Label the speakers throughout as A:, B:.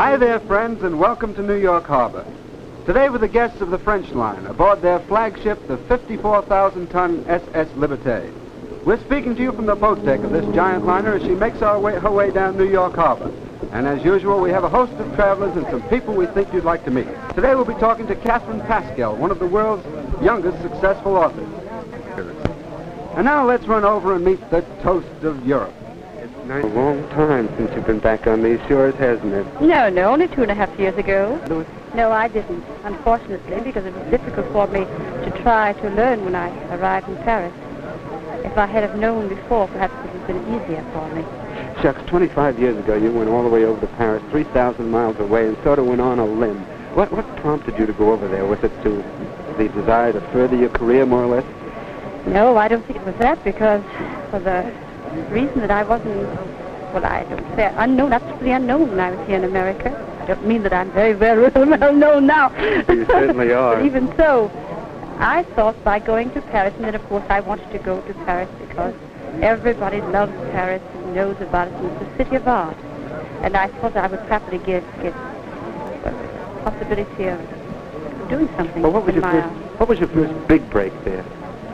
A: Hi there, friends, and welcome to New York Harbor. Today we're the guests of the French line aboard their flagship, the 54,000-ton SS Liberté. We're speaking to you from the boat deck of this giant liner as she makes her way down New York Harbor. And as usual, we have a host of travelers and some people we think you'd like to meet. Today we'll be talking to Catherine Pascal, one of the world's youngest successful authors. And now let's run over and meet the toast of Europe.
B: It's a long time since you've been back on these shores, hasn't it?
C: No, only 2.5 years ago. No, I didn't, unfortunately, because it was difficult for me to try to learn when I arrived in Paris. If I had have known before, perhaps it would have been easier for me.
B: Shucks, 25 years ago, you went all the way over to Paris, 3,000 miles away, and sort of went on a limb. What prompted you to go over there? Was it the desire to further your career, more or less?
C: No, I don't think it was that, because for the reason that I wasn't, well, I don't say unknown, absolutely unknown when I was here in America. I don't mean that I'm very well known now.
B: You certainly are.
C: But even so, I thought by going to Paris, and then of course I wanted to go to Paris because everybody loves Paris and knows about it, and it's a city of art. And I thought I would probably get a possibility of doing something.
B: Well, what was your first big break there?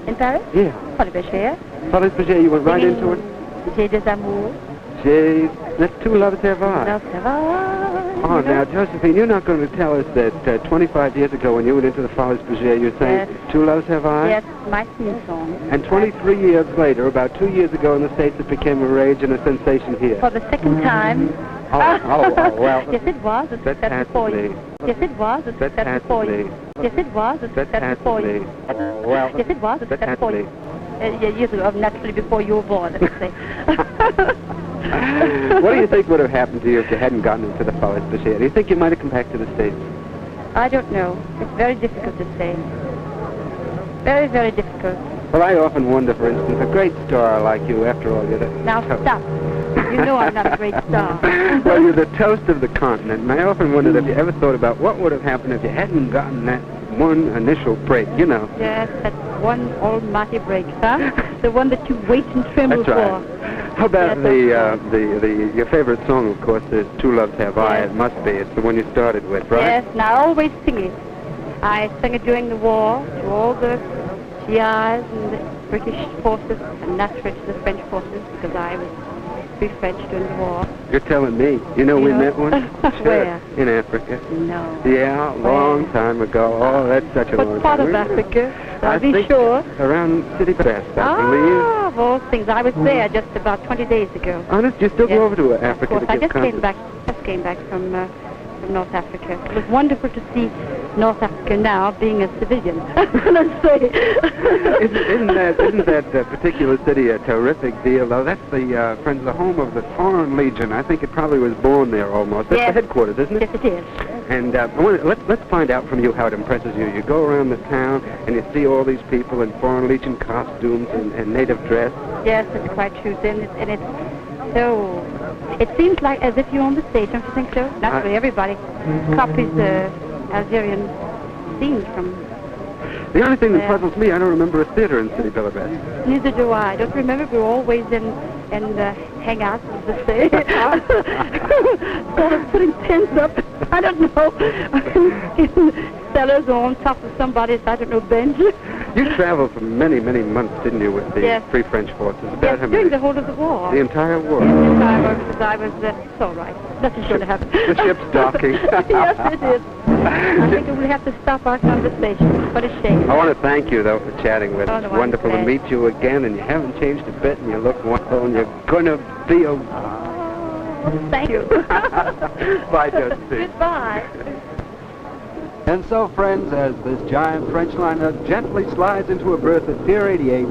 C: In Paris?
B: Yeah.
C: Paris Bécher.
B: Paris Bécher, you went right into it?
C: J'ai des amours.
B: That's Two Loves Have I.
C: Love Savard.
B: Oh, now, Josephine, you're not going to tell us that 25 years ago when you went into the Paris Bécher, you sang Two Loves Have I?
C: Yes, my theme song.
B: And 23 years later, about 2 years ago in the States, it became a rage and a sensation here.
C: For the second time.
B: Well.
C: Yes, it was a success before you. Yes, it was a success before you. Yes, it was a success before you.
B: Well.
C: Yes, it was a success before you. Years ago, naturally before you were born, let's say.
B: What do you think would have happened to you if you hadn't gotten into the Paris Bécher? Do you think you might have come back to the States?
C: I don't know. It's very difficult to say. Very, very difficult.
B: Well, I often wonder, for instance, a great star like you, after all, you're the...
C: Now stop. You know I'm not a great star.
B: Well, you're the toast of the continent, and I often wondered if you ever thought about what would have happened if you hadn't gotten that one initial break, you know.
C: Yes, that one almighty break, huh? The one that you wait and tremble
B: That's right.
C: for.
B: How about your favorite song, of course, is Two Loves Have I. It must be. It's the one you started with, right?
C: Yes, and I always sing it. I sang it during the war to all the GIs and the British forces, and naturally to the French forces, because I was free French during the war.
B: You're telling me. You know we met once?
C: Where?
B: In Africa.
C: No.
B: Yeah, long time ago. Oh, that's such a long time.
C: What part of Africa? I'll be sure.
B: Around City Best, I believe.
C: Ah, of all things. I was there just about 20 days ago.
B: Honest? You still go over to Africa
C: of course.
B: to give concerts?
C: I just came back from North Africa. It was wonderful to see North Africa now being a civilian. Let's say.
B: Isn't that particular city a terrific deal, though? That's the home of the Foreign Legion. I think it probably was born there almost. That's the headquarters, isn't it?
C: Yes, it is.
B: And let's find out from you how it impresses you. You go around the town and you see all these people in Foreign Legion costumes and native dress.
C: Yes, it's quite true. And it's so... It seems like as if you're on the stage, don't you think so? Naturally, everybody copies the Algerian scenes from...
B: The only thing that puzzles me, I don't remember a theater in City Bellabest.
C: Neither do I. I don't remember. We were always in the hangouts, as they say. Sort of putting tents up, I don't know, in cellars or on top of somebody's, I don't know, bench.
B: You traveled for many, many months, didn't you, with the Free French Forces?
C: Yes, during the whole of the war.
B: The entire war?
C: Yes, the entire war, because I was, it's all right. Nothing's going to happen.
B: The ship's docking.
C: Yes, it is. I think we'll have to stop our conversation. What a shame.
B: I want to thank you, though, for chatting with us.
C: Oh,
B: It's wonderful to meet you again, and you haven't changed a bit, and you look wonderful, and you're going to be a...
C: Thank you.
B: Bye, Josephine.
C: Goodbye.
A: And so, friends, as this giant French liner gently slides into a berth at Pier 88,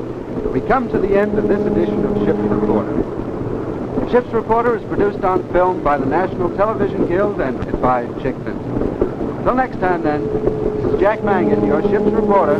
A: we come to the end of this edition of Ship's Reporter. Ship's Reporter is produced on film by the National Television Guild and by Chick Vincent. Till next time, then, this is Jack Mangan, your Ship's Reporter.